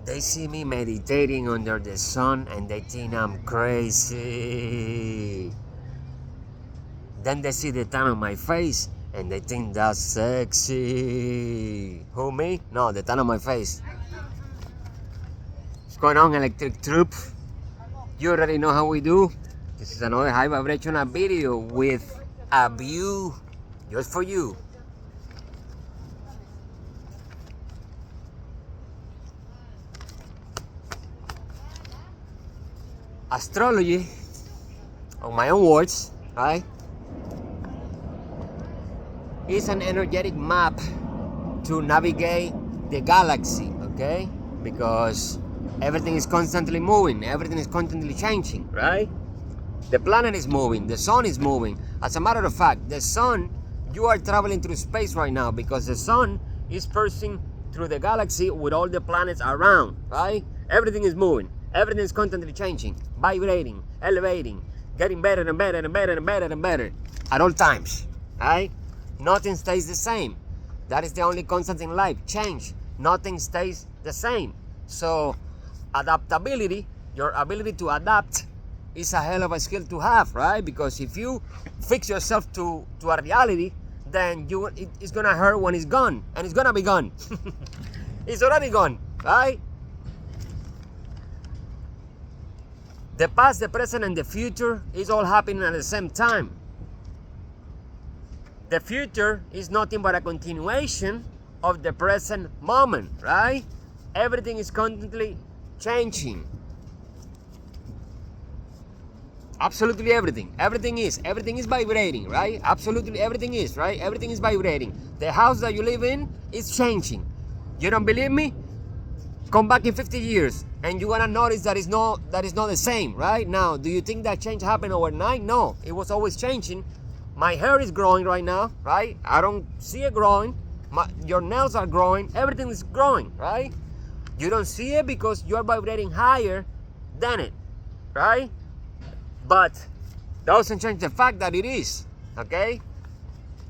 They see me meditating under the sun and they think I'm crazy. Then they see the tan on my face and they think that's sexy. Who, me? No, the tan on my face. What's going on, Electric Troop? You already know how we do. This is another high vibrational video with a view just for you. Astrology, on my own words, right, is an energetic map to navigate the galaxy, okay? Because everything is constantly moving, everything is constantly changing, right? The planet is moving, the sun is moving. As a matter of fact, the sun, you are traveling through space right now because the sun is passing through the galaxy with all the planets around, right? Everything is moving. Everything is constantly changing, vibrating, elevating, getting better and better and better and better and better at all times, right? Nothing stays the same. That is the only constant in life, change. Nothing stays the same. So adaptability, your ability to adapt, is a hell of a skill to have, right? Because if you fix yourself to a reality, then it's gonna hurt when it's gone, and it's gonna be gone. It's already gone, right? The past, the present, and the future is all happening at the same time. The future is nothing but a continuation of the present moment, right? Everything is constantly changing. Absolutely everything. Everything is vibrating, right? Absolutely everything is, right? Everything is vibrating. The house that you live in is changing. You don't believe me? Come back in 50 years and you're gonna notice that is not the same, right? Now, do you think that change happened overnight? No, it was always changing. My hair is growing right now, right? I don't see it growing. Your nails are growing. Everything is growing, right? You don't see it because you're vibrating higher than it, right? But that doesn't change the fact that it is, okay?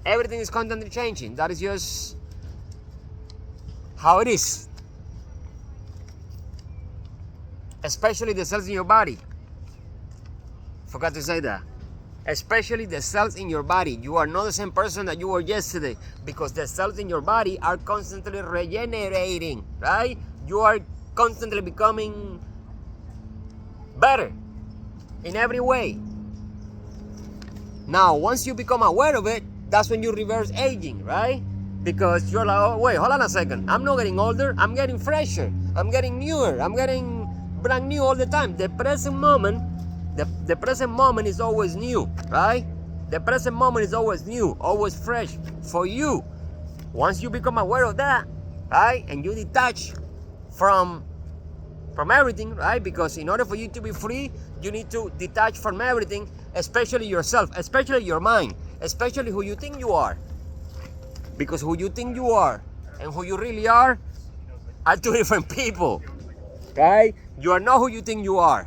Everything is constantly changing. That is just how it is. Especially the cells in your body. Forgot to say that. Especially the cells in your body. You are not the same person that you were yesterday because the cells in your body are constantly regenerating, right? You are constantly becoming better in every way. Now, once you become aware of it, that's when you reverse aging, right? Because you're like, oh, wait, hold on a second. I'm not getting older. I'm getting fresher. I'm getting newer. I'm getting brand new all the time. The present moment, the present moment is always new, right? The present moment is always new, always fresh for you. Once you become aware of that, right, and you detach from everything, right? Because in order for you to be free, you need to detach from everything, especially yourself, especially your mind, especially who you think you are. Because who you think you are and who you really are two different people, right? You are not who you think you are.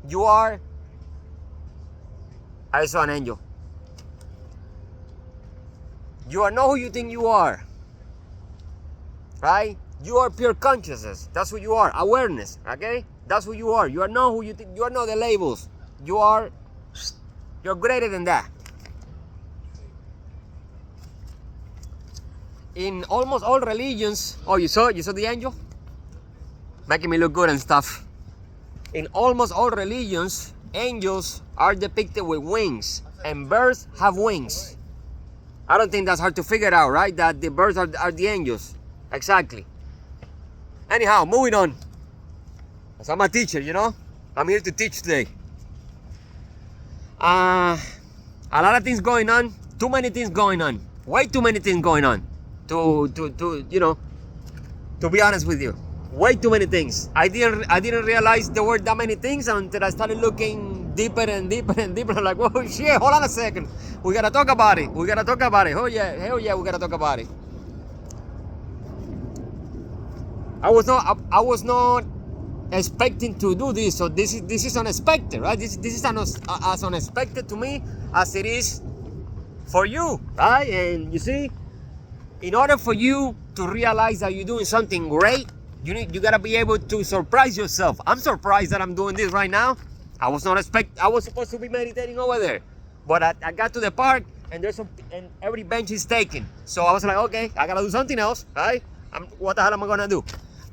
You are... I saw an angel. You are not who you think you are, right? You are pure consciousness. That's who you are. Awareness, okay? That's who you are. You are not who you think. You are not the labels. You're greater than that. In almost all religions, oh, you saw the angel? Making me look good and stuff. In almost all religions, angels are depicted with wings, and birds have wings. I don't think that's hard to figure out, right? That the birds are the angels. Exactly. Anyhow, moving on. As I'm a teacher, you know? I'm here to teach today. A lot of things going on. Too many things going on. Way too many things going on. To be honest with you. Way too many things. I didn't realize there were that many things until I started looking deeper and deeper and deeper. I'm like, whoa, shit, hold on a second. We gotta talk about it. Oh yeah, hell yeah, we gotta talk about it. I was not expecting to do this, so this is unexpected, right? This is as unexpected to me as it is for you, right? And you see, in order for you to realize that you're doing something great, You gotta be able to surprise yourself. I'm surprised that I'm doing this right now. I was supposed to be meditating over there, but I got to the park and and every bench is taken. So I was like, okay, I gotta do something else, right? What the hell am I gonna do?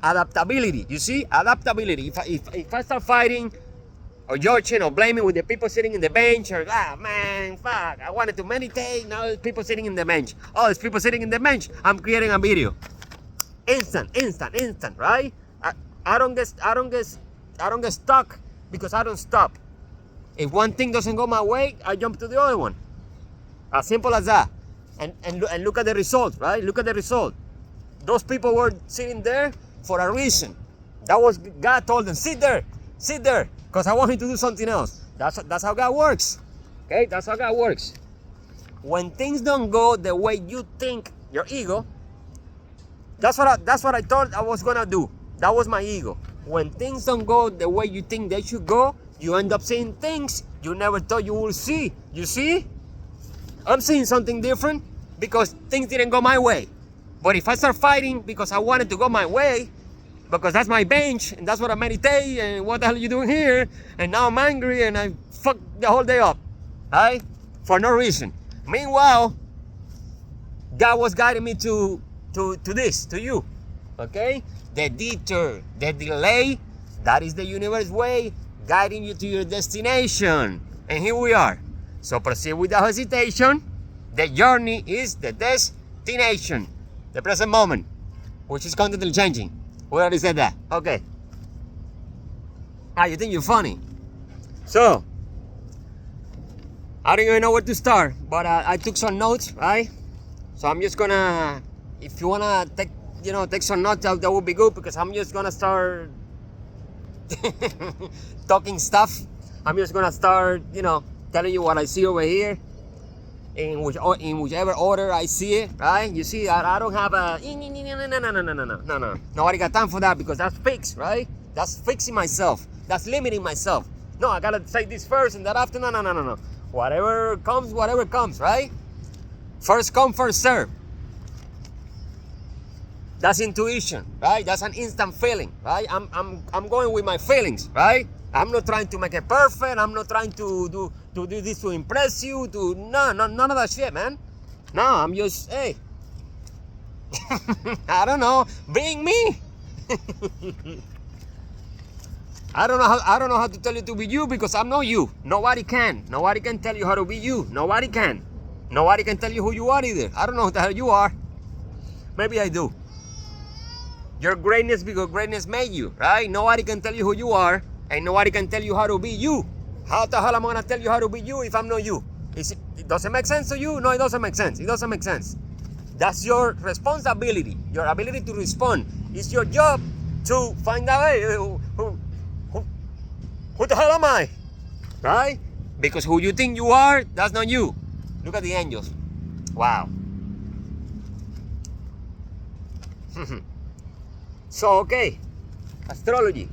Adaptability. You see, adaptability. If I start fighting or judging or blaming with the people sitting in the bench, or man, fuck, I wanted to meditate. Now there's people sitting in the bench. Oh, there's people sitting in the bench. I'm creating a video. Instant, right? I don't get stuck because I don't stop. If one thing doesn't go my way, I jump to the other one. As simple as that. And look at the result, right? Look at the result. Those people were sitting there for a reason. That was God told them, sit there, because I want you to do something else. That's how God works. Okay, that's how God works. When things don't go the way you think, your ego. That's what I thought I was gonna do. That was my ego. When things don't go the way you think they should go, you end up seeing things you never thought you would see. You see? I'm seeing something different because things didn't go my way. But if I start fighting because I wanted to go my way, because that's my bench and that's what I meditate, and what the hell are you doing here? And now I'm angry and I fucked the whole day up, right? For no reason. Meanwhile, God was guiding me to you, okay? The detour, the delay, that is the universe way guiding you to your destination. And here we are. So proceed without hesitation. The journey is the destination. The present moment, which is constantly changing. We already said that. Okay. You think you're funny? So, I don't even know where to start, but I took some notes, right? So I'm just gonna, if you wanna take some notes, that would be good, because I'm just gonna start talking stuff. I'm just gonna start, telling you what I see over here, in whichever order I see it, right? You see, I don't have a no. Nobody got time for that, because that's fixed, right? That's fixing myself. That's limiting myself. No, I gotta say this first and that after. No. Whatever comes, right? First come, first serve. That's intuition, right? That's an instant feeling, right? I'm going with my feelings, right? I'm not trying to make it perfect. I'm not trying to do this to impress you. None of that shit, man. No, I'm just, hey, I don't know, being me. I don't know how to tell you to be you, because I'm not you. Nobody can tell you how to be you. Nobody can tell you who you are either. I don't know who the hell you are. Maybe I do. Your greatness, because greatness made you, right? Nobody can tell you who you are, and nobody can tell you how to be you. How the hell am I gonna tell you how to be you if I'm not you? It doesn't make sense to you? No, it doesn't make sense. It doesn't make sense. That's your responsibility, your ability to respond. It's your job to find out, hey, who the hell am I? Right? Because who you think you are, that's not you. Look at the angels. Wow. So, okay. Astrology.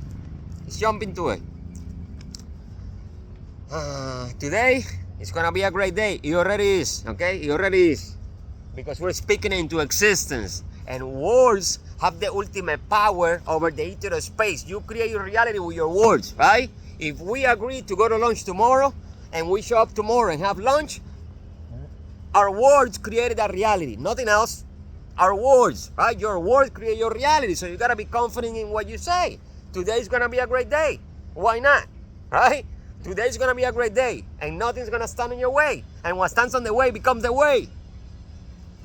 Let's jump into it. Today, it's going to be a great day. It already is, okay? It already is. Because we're speaking into existence. And words have the ultimate power over the ether space. You create your reality with your words, right? If we agree to go to lunch tomorrow, and we show up tomorrow and have lunch, our words created that reality, nothing else. Our words, right? Your words create your reality, so you gotta be confident in what you say. Today's gonna be a great day. Why not? Right? Today's gonna be a great day, and nothing's gonna stand in your way. And what stands on the way becomes the way.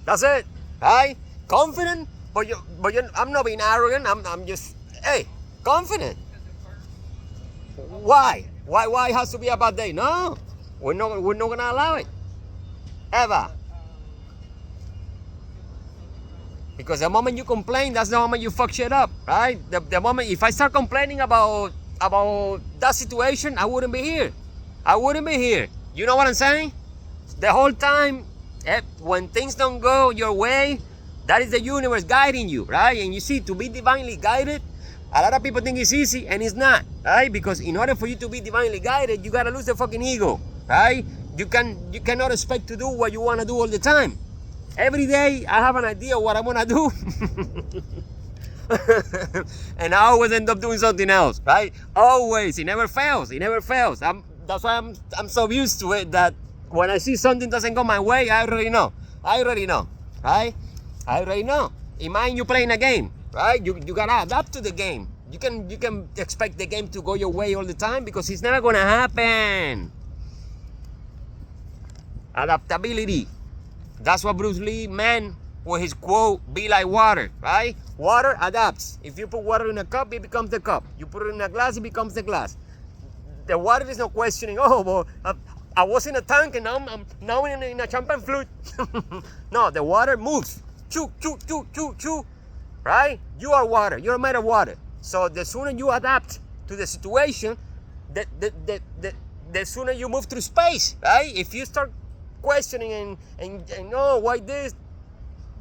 That's it, right? Confident, but I'm not being arrogant. I'm just, hey, confident. Why? Why it has to be a bad day? No, we're not gonna allow it, ever. Because the moment you complain, that's the moment you fuck shit up, right? The moment, if I start complaining about that situation, I wouldn't be here. You know what I'm saying? The whole time, when things don't go your way, that is the universe guiding you, right? And you see, to be divinely guided, a lot of people think it's easy, and it's not, right? Because in order for you to be divinely guided, you gotta lose the fucking ego, right? You cannot expect to do what you wanna do all the time. Every day, I have an idea of what I'm gonna do. And I always end up doing something else, right? Always. It never fails. It never fails. That's why I'm so used to it that when I see something doesn't go my way, I already know. Right? I already know. Imagine you playing a game, right? You gotta adapt to the game. You can expect the game to go your way all the time because it's never gonna happen. Adaptability. That's what Bruce Lee meant with his quote, "Be like water," right? Water adapts. If you put water in a cup, it becomes the cup. You put it in a glass, it becomes the glass. The water is not questioning, oh, well, I was in a tank and I'm now in a champagne flute. No, the water moves. Choo, choo, choo, choo, choo. Right? You are water. You're made of water. So the sooner you adapt to the situation, the sooner you move through space, right? If you start questioning and no, why this?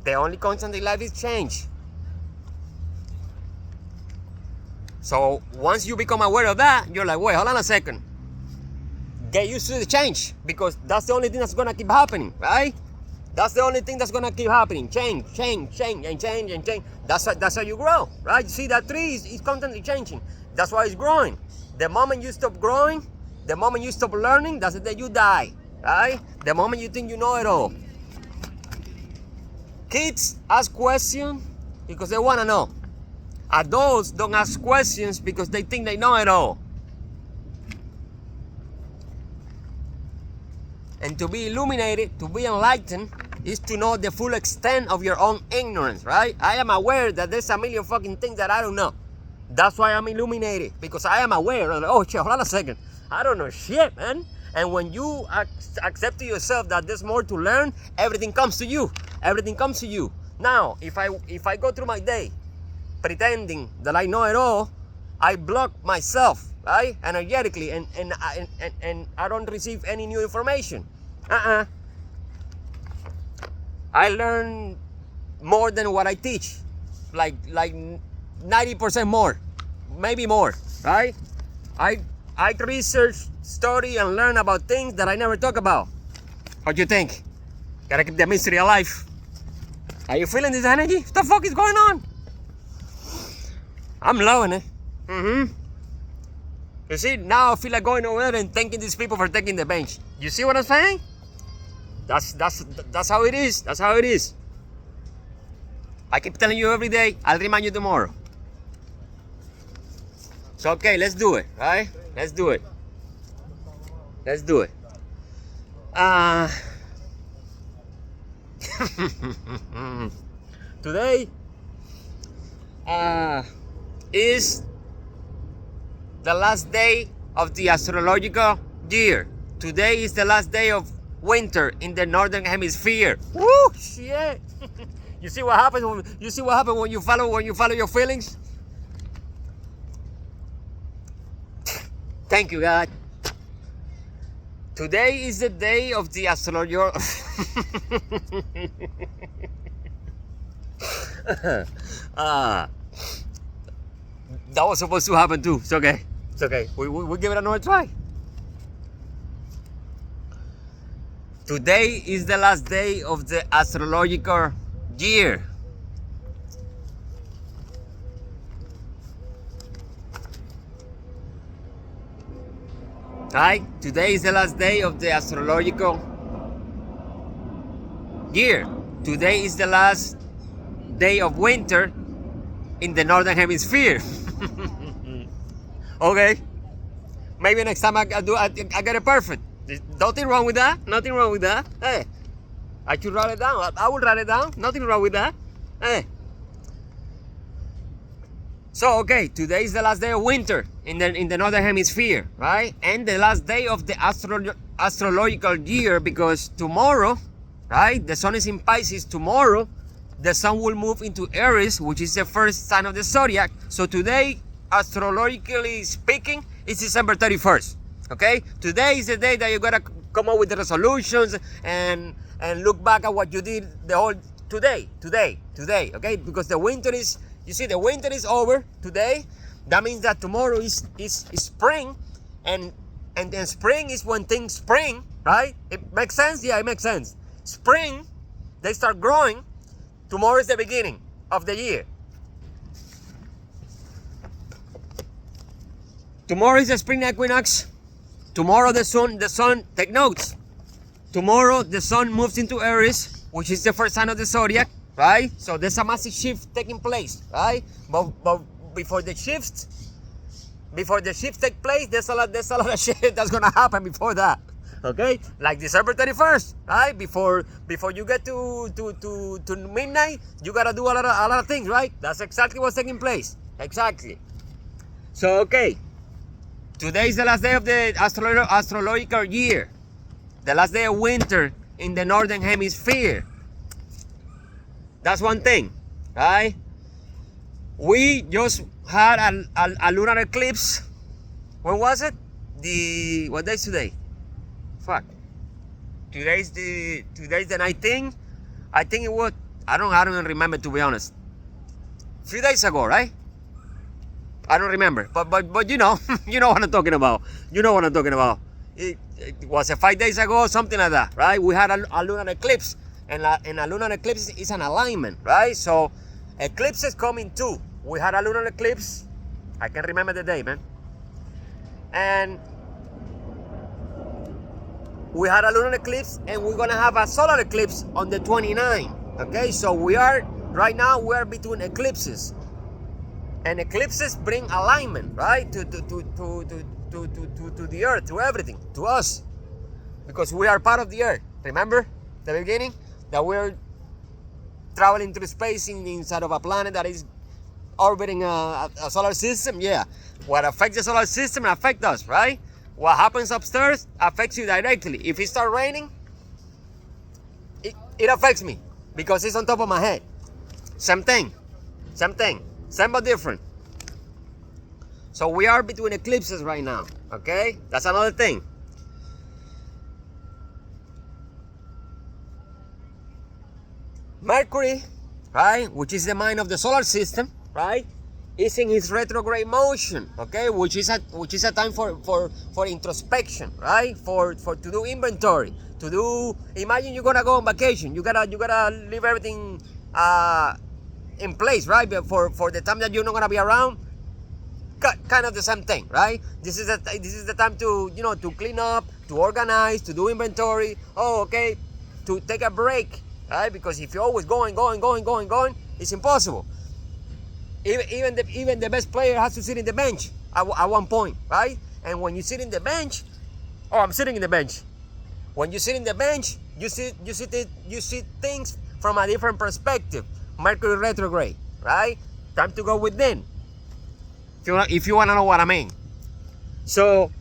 The only constant in life is change. So once you become aware of that, you're like, wait, hold on a second. Get used to the change because that's the only thing that's gonna keep happening, right? That's the only thing that's gonna keep happening. Change. That's how you grow, right? You see that tree is constantly changing. That's why it's growing. The moment you stop growing, the moment you stop learning, that's the day you die, right? The moment you think you know it all. Kids ask questions because they wanna know. Adults don't ask questions because they think they know it all. And to be illuminated, to be enlightened, is to know the full extent of your own ignorance, right? I am aware that there's a million fucking things that I don't know. That's why I'm illuminated, because I am aware. Like, oh shit, hold on a second. I don't know shit, man. And when you accept to yourself that there's more to learn, everything comes to you. Everything comes to you. Now, if I go through my day pretending that I know it all, I block myself, right? Energetically, and I don't receive any new information. I learn more than what I teach, like 90% more, maybe more, right? I research, study, and learn about things that I never talk about. What do you think? Gotta keep the mystery alive. Are you feeling this energy? What the fuck is going on? I'm loving it. You see, now I feel like going over there and thanking these people for taking the bench. You see what I'm saying? That's how it is. That's how it is. I keep telling you every day. I'll remind you tomorrow. So okay, let's do it, right? Let's do it. Let's do it. Today is the last day of the astrological year. Today is the last day of winter in the northern hemisphere. Woo, shit! You see what happens when you follow your feelings? Thank you, God. Today is the day of the astrological. That was supposed to happen too. It's okay. It's okay. We give it another try. Today is the last day of the astrological year. Right? Today is the last day of the astrological year. Today is the last day of winter in the northern hemisphere. Okay. Maybe next time I get it perfect. There's nothing wrong with that. Nothing wrong with that. Hey, I should write it down. I will write it down. Nothing wrong with that. Hey. So okay, today is the last day of winter in the northern hemisphere, right? And the last day of the astrological year, because tomorrow, right? The sun is in Pisces. Tomorrow, the sun will move into Aries, which is the first sign of the zodiac. So today, astrologically speaking, it's December 31st. Okay? Today is the day that you gotta come up with the resolutions and look back at what you did the whole today. Okay? Because the winter is, you see, the winter is over today. That means that tomorrow is spring, and then spring is when things spring, right? It makes sense? Yeah, it makes sense. Spring, they start growing. Tomorrow is the beginning of the year. Tomorrow is the spring equinox. Tomorrow the sun, take notes. Tomorrow the sun moves into Aries, which is the first sign of the zodiac, right? So there's a massive shift taking place, right? But before the shifts take place, there's a lot of shit that's gonna happen before that. Okay? Like December 31st, right? Before you get to midnight, you gotta do a lot of things, right? That's exactly what's taking place. Exactly. So okay. Today is the last day of the astrological year. The last day of winter in the northern hemisphere. That's one thing, right? We just had a lunar eclipse. When was it? What day is today? Fuck. Today's the 19th. I think it was. I don't even remember, to be honest. A few days ago, right? I don't remember, but you know, you know what I'm talking about. You know what I'm talking about. It was 5 days ago, something like that, right? We had a lunar eclipse, and a lunar eclipse is an alignment, right? So eclipses come in two. We had a lunar eclipse. I can't remember the day, man. And we had a lunar eclipse, and we're gonna have a solar eclipse on the 29th. Okay, so right now we are between eclipses. And eclipses bring alignment, right, to the earth, to everything, to us, because we are part of the earth. Remember the beginning, that we're traveling through space inside of a planet that is orbiting a solar system. Yeah, what affects the solar system affects us, right? What happens upstairs affects you directly. If it starts raining, it affects me because it's on top of my head. Same thing. Same but different. So we are between eclipses right now, okay? That's another thing. Mercury, right, which is the mind of the solar system, right, is in its retrograde motion, okay, which is a time for introspection, right, for to do inventory, imagine you're gonna go on vacation, you gotta leave everything in place, right? But for the time that you're not gonna be around, kind of the same thing, right? This is the time to to clean up, to organize, to do inventory. Oh, okay, to take a break, right? Because if you're always going, it's impossible. Even the best player has to sit in the bench at one point, right? And when you sit in the bench, I'm sitting in the bench. When you sit in the bench, you see things from a different perspective. Mercury retrograde, right? Time to go within. If you want to know what I mean. So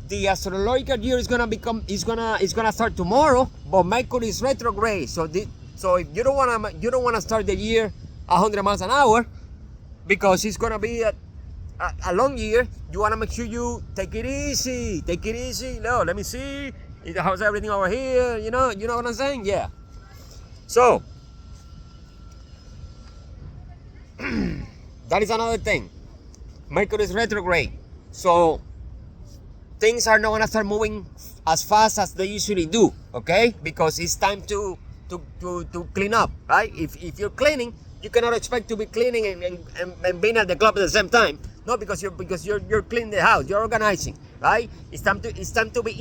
the astrological year is gonna start tomorrow, but Mercury is retrograde. So if you don't wanna start the year 100 miles an hour, because it's gonna be a long year, you wanna make sure you take it easy. No, let me see. How's everything over here? You know what I'm saying? Yeah. So that is another thing. Mercury is retrograde, so things are not gonna start moving as fast as they usually do. Okay, because it's time to clean up, right? If you're cleaning, you cannot expect to be cleaning and being at the club at the same time. No, because you're cleaning the house, you're organizing, right? It's time to be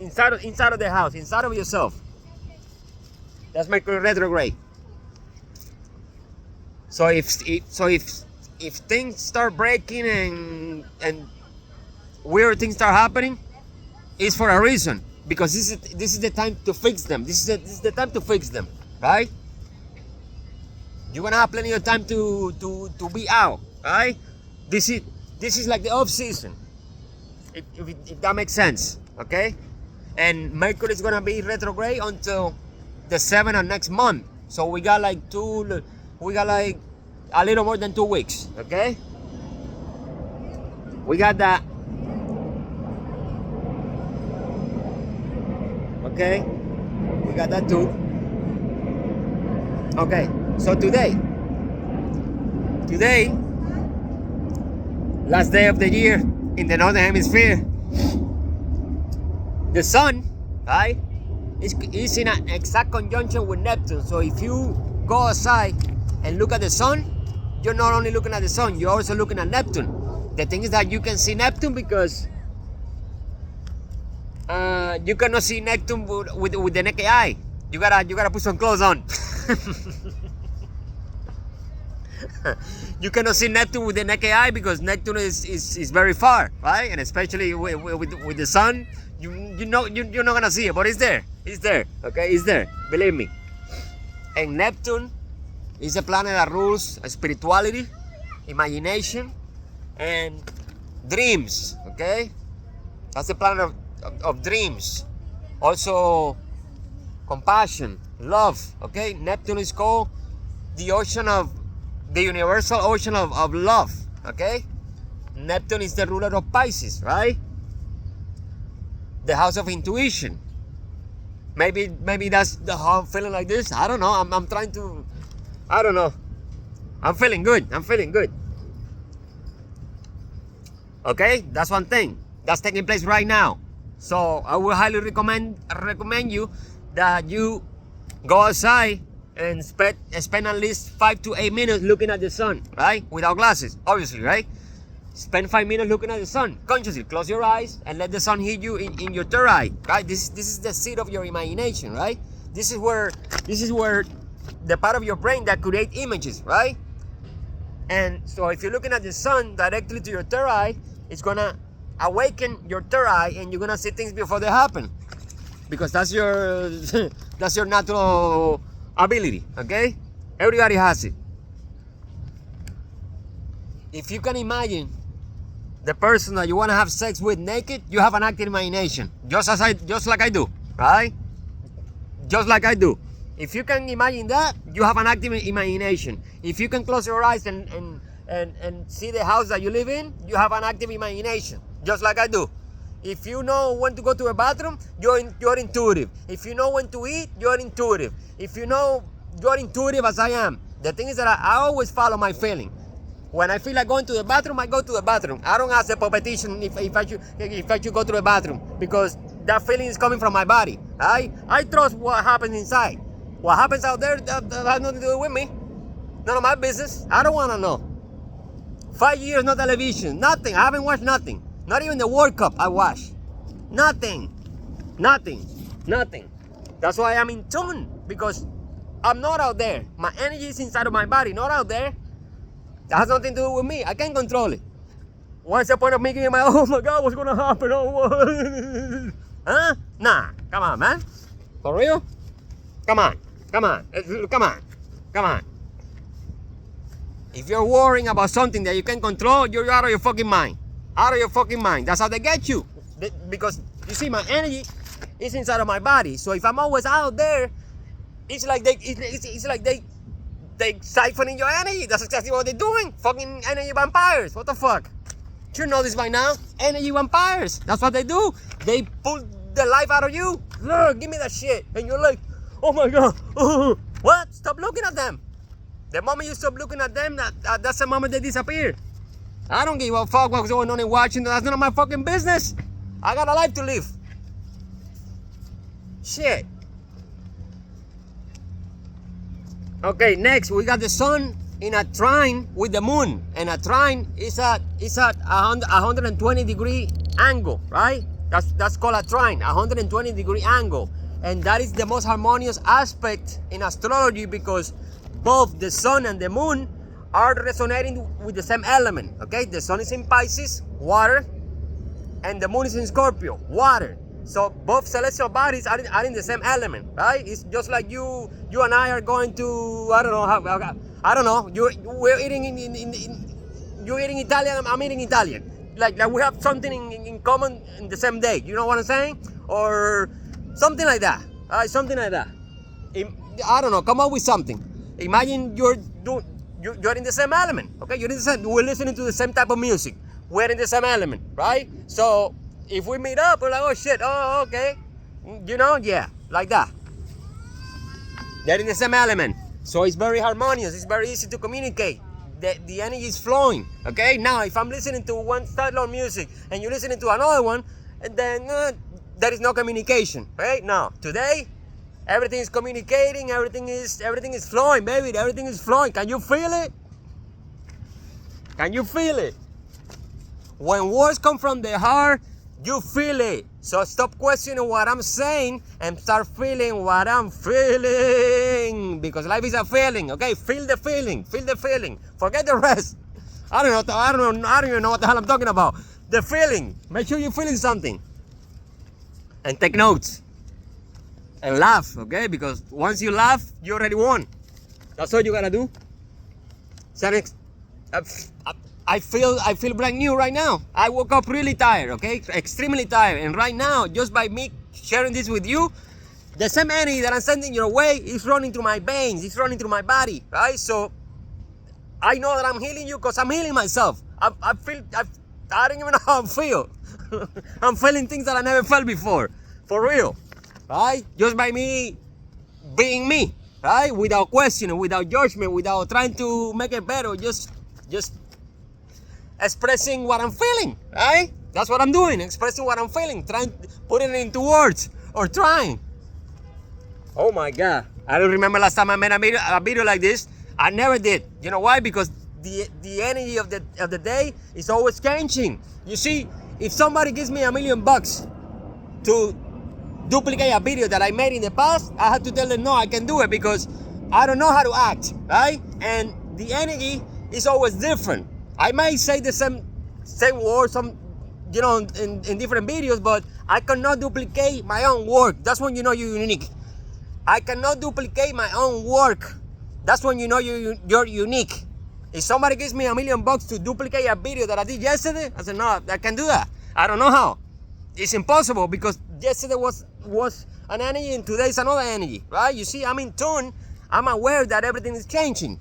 inside of the house, inside of yourself. That's Mercury retrograde. So if things start breaking and weird things start happening, it's for a reason, because this is the time to fix them. This is the time to fix them, right? You're gonna have plenty of time to be out, right? This is like the off season, if that makes sense, okay? And Mercury is gonna be retrograde until the 7th of next month. So we got like a little more than 2 weeks, okay? We got that. Okay? We got that too. Okay, so today, last day of the year in the northern hemisphere, the sun, right, is in an exact conjunction with Neptune. So if you go outside and look at the sun, you're not only looking at the sun, you're also looking at Neptune. The thing is that you can see Neptune because you cannot see Neptune with the naked eye. You gotta put some clothes on. You cannot see Neptune with the naked eye because Neptune is very far, right? And especially with the sun, you're not gonna see it, but it's there. It's there. Okay, it's there. Believe me. And Neptune is a planet that rules spirituality, imagination, and dreams. Okay, that's the planet of dreams. Also, compassion, love. Okay, Neptune is called the universal ocean of love. Okay, Neptune is the ruler of Pisces, right? The house of intuition. Maybe that's how I'm feeling like this. I don't know. I'm trying to. I don't know. I'm feeling good. Okay, that's one thing that's taking place right now. So I will highly recommend you that you go outside and spend at least 5 to 8 minutes looking at the sun, right? Without glasses, obviously, right? Spend 5 minutes looking at the sun consciously. Close your eyes and let the sun hit you in your third eye, right? This is the seat of your imagination, right? This is where the part of your brain that create images, right? And so if you're looking at the sun directly to your third eye, it's gonna awaken your third eye, and you're gonna see things before they happen, because that's your natural ability. Okay, everybody has it. If you can imagine the person that you want to have sex with naked, you have an active imagination, just like I do, right? Just like I do. If you can imagine that, you have an active imagination. If you can close your eyes and see the house that you live in, you have an active imagination, just like I do. If you know when to go to a bathroom, you're intuitive. If you know when to eat, you're intuitive. If you know, you're intuitive as I am. The thing is that I always follow my feeling. When I feel like going to the bathroom, I go to the bathroom. I don't ask the politician if I should go to the bathroom, because that feeling is coming from my body. I trust what happens inside. What happens out there, that has nothing to do with me. None of my business. I don't want to know. 5 years, no television, nothing. I haven't watched nothing. Not even the World Cup I watched. Nothing. That's why I'm in tune, because I'm not out there. My energy is inside of my body, not out there. That has nothing to do with me. I can't control it. What's the point of making it oh my God, what's going to happen? Oh, huh? Nah, come on, man. For real? Come on. If you're worrying about something that you can control, you're out of your fucking mind. That's how they get you. Because, you see, my energy is inside of my body. So if I'm always out there, it's like they siphoning your energy. That's exactly what they're doing. Fucking energy vampires. What the fuck? You know this by now. Energy vampires. That's what they do. They pull the life out of you. Look, give me that shit. And you're like, oh my God. What? Stop looking at them. The moment you stop looking at them, that's the moment they disappear. I don't give a fuck what's going on in Washington. That's none of my fucking business. I got a life to live. Shit. Okay, next we got the sun in a trine with the moon, and a trine is at 120-degree angle, right? That's called a trine, 120-degree angle, and that is the most harmonious aspect in astrology, because both the sun and the moon are resonating with the same element. Okay, the sun is in Pisces, water, and the moon is in Scorpio, water. So both celestial bodies are in the same element, right? It's just like you and I are going to, I don't know. We're eating you're eating Italian, I'm eating Italian. Like we have something in common in the same day. You know what I'm saying? Or something like that. Something like that. I don't know. Come up with something. Imagine you're in the same element. Okay, you're in the same. We're listening to the same type of music. We're in the same element, right? So if we meet up, we're like, oh shit, oh okay, yeah, like that. They're in the same element, so it's very harmonious. It's very easy to communicate. The energy is flowing. Okay, now if I'm listening to one style of music and you're listening to another one, and then there is no communication, right? Now today, everything is communicating. Everything is flowing, baby. Everything is flowing. Can you feel it? Can you feel it? When words come from the heart, you feel it. So stop questioning what I'm saying and start feeling what I'm feeling. Because life is a feeling, okay? Feel the feeling. Feel the feeling. Forget the rest. I don't even know what the hell I'm talking about. The feeling. Make sure you're feeling something. And take notes. And laugh, okay? Because once you laugh, you already won. That's all you gotta do. So next, I feel brand new right now. I woke up really tired, okay? Extremely tired. And right now, just by me sharing this with you, the same energy that I'm sending your way is running through my veins, it's running through my body, right? So I know that I'm healing you because I'm healing myself. I don't even know how I feel. I'm feeling things that I never felt before, for real, right? Just by me being me, right? Without questioning, without judgment, without trying to make it better, just expressing what I'm feeling, right? That's what I'm doing, expressing what I'm feeling, trying to put it into words, or trying. Oh my God, I don't remember last time I made a video like this. I never did. You know why? Because the energy of the day is always changing. You see, if somebody gives me $1 million to duplicate a video that I made in the past, I have to tell them no, I can do it because I don't know how to act, right? And the energy is always different. I might say the same words, in different videos, but I cannot duplicate my own work. That's when you know you're unique. I cannot duplicate my own work. That's when you know you're unique. If somebody gives me $1 million to duplicate a video that I did yesterday, I said, no, I can't do that. I don't know how. It's impossible because yesterday was an energy and today is another energy, right? You see, I'm in tune. I'm aware that everything is changing.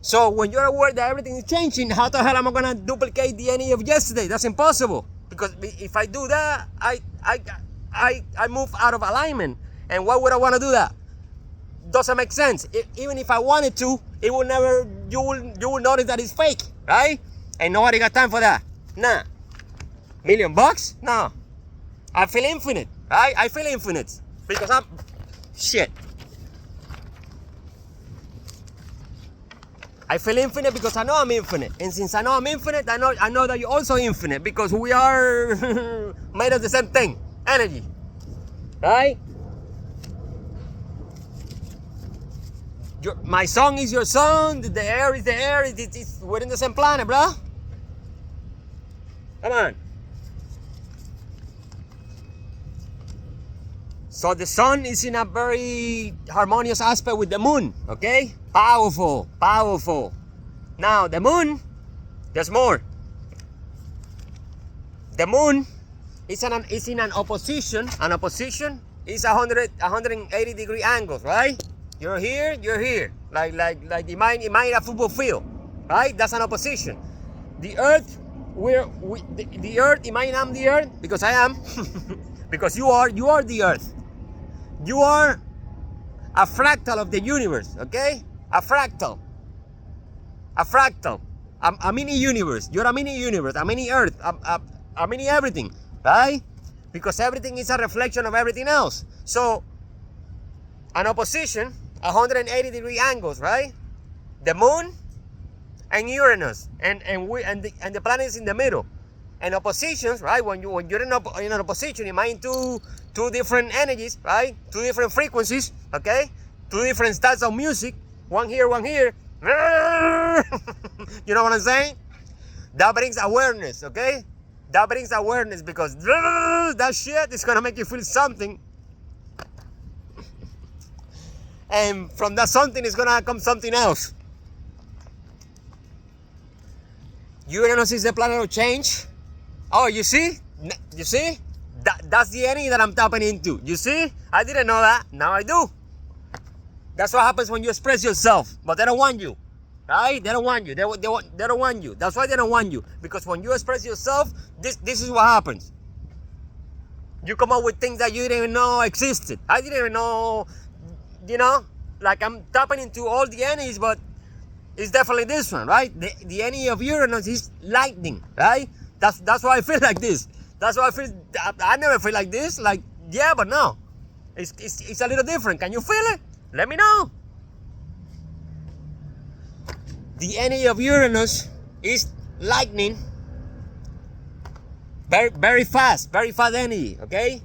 So when you're aware that everything is changing, how the hell am I gonna duplicate the energy of yesterday? That's impossible. Because if I do that, I move out of alignment. And why would I want to do that? Doesn't make sense. Even if I wanted to, it will never. You will notice that it's fake, right? And nobody got time for that. Nah. $1 million? No. I feel infinite, right? I feel infinite because I'm shit. I feel infinite because I know I'm infinite, and since I know I'm infinite, I know that you're also infinite because we are made of the same thing, energy, right? My song is your song. The air is the air. We're in the same planet, bro. Come on. So the sun is in a very harmonious aspect with the moon, okay? Powerful, powerful. Now the moon, there's more. The moon is in an opposition. An opposition is 180 degree angles, right? You're here. Like it might a football field, right? That's an opposition. The earth, the earth, imagine I'm the earth, because I am, because you are the earth. You are a fractal of the universe, okay? A fractal. A mini universe. You're a mini universe, a mini earth, a mini everything, right? Because everything is a reflection of everything else. So, an opposition, 180 degree angles, right? The moon and Uranus, and the planet is in the middle. And oppositions, right? When you're in an opposition, you might two different energies, right? Two different frequencies, okay? Two different styles of music. One here, one here. You know what I'm saying? That brings awareness, okay? That brings awareness because that shit is gonna make you feel something. And from that something is gonna come something else. Uranus is the planet of change. Oh, you see? You see? That's the energy that I'm tapping into. You see? I didn't know that. Now I do. That's what happens when you express yourself. But they don't want you. Right? They don't want you. They don't want you. That's why they don't want you. Because when you express yourself, this is what happens. You come up with things that you didn't even know existed. I didn't even know, like I'm tapping into all the energies, but it's definitely this one, right? The energy of Uranus is lightning, right? That's why I feel like this. That's why I never feel like this. Like, yeah, but no. It's a little different. Can you feel it? Let me know. The energy of Uranus is lightning, very fast energy, okay?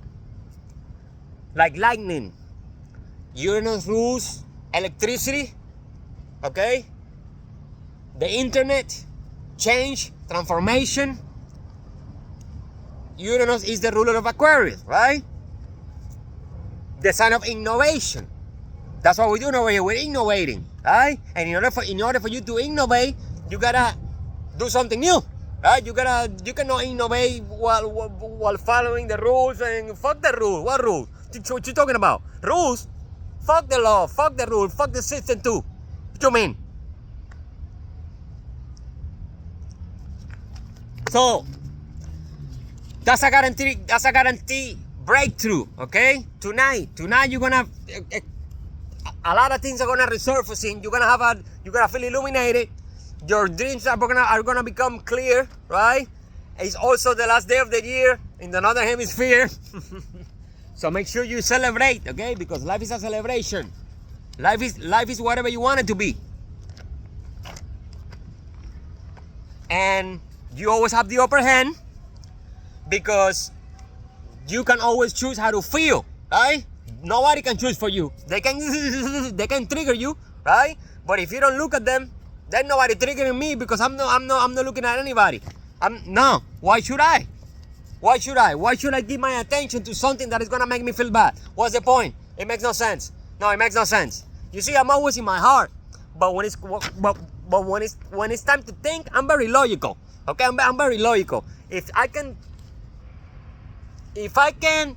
Like lightning. Uranus rules electricity, okay? The internet, change, transformation. Uranus is the ruler of Aquarius, right? The sign of innovation. That's what we're doing over here. We're innovating, right? And in order for you to innovate, you gotta do something new, right? You cannot innovate while following the rules and fuck the rule. What rule? What you talking about? Rules? Fuck the law. Fuck the rule. Fuck the system too. What you mean? So that's a guarantee breakthrough. Okay, tonight you're gonna a lot of things are gonna resurfacing. You're gonna feel illuminated. Your dreams are gonna become clear, right? It's also the last day of the year in the northern hemisphere. So make sure you celebrate, okay? Because life is a celebration. Life is whatever you want it to be. And you always have the upper hand because you can always choose how to feel, right? Nobody can choose for you. They can trigger you, right? But if you don't look at them, then nobody triggering me because I'm not looking at anybody. No. Why should I? Why should I give my attention to something that is gonna make me feel bad? What's the point? It makes no sense. No, it makes no sense. You see, I'm always in my heart, but when it's time to think, I'm very logical. Okay, I'm very logical. If I can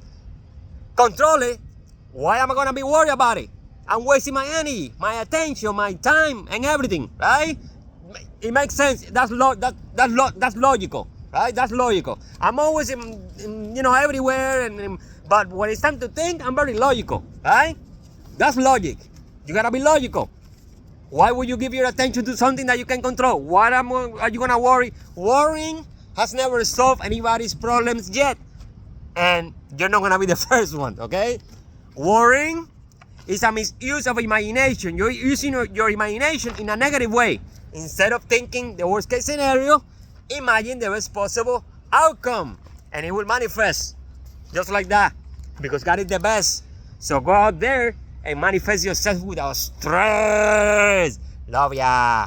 control it, why am I gonna be worried about it? I'm wasting my energy, my attention, my time, and everything, right? It makes sense. That's logical, right? That's logical. I'm always everywhere, but when it's time to think, I'm very logical, right? That's logic. You gotta be logical. Why would you give your attention to something that you can control? What are you gonna worry? Worrying has never solved anybody's problems yet, and you're not gonna be the first one, okay? Worrying is a misuse of imagination. You're using your imagination in a negative way. Instead of thinking the worst case scenario, imagine the best possible outcome, and it will manifest just like that, because God is the best. So go out there and manifest yourself without stress. Love ya.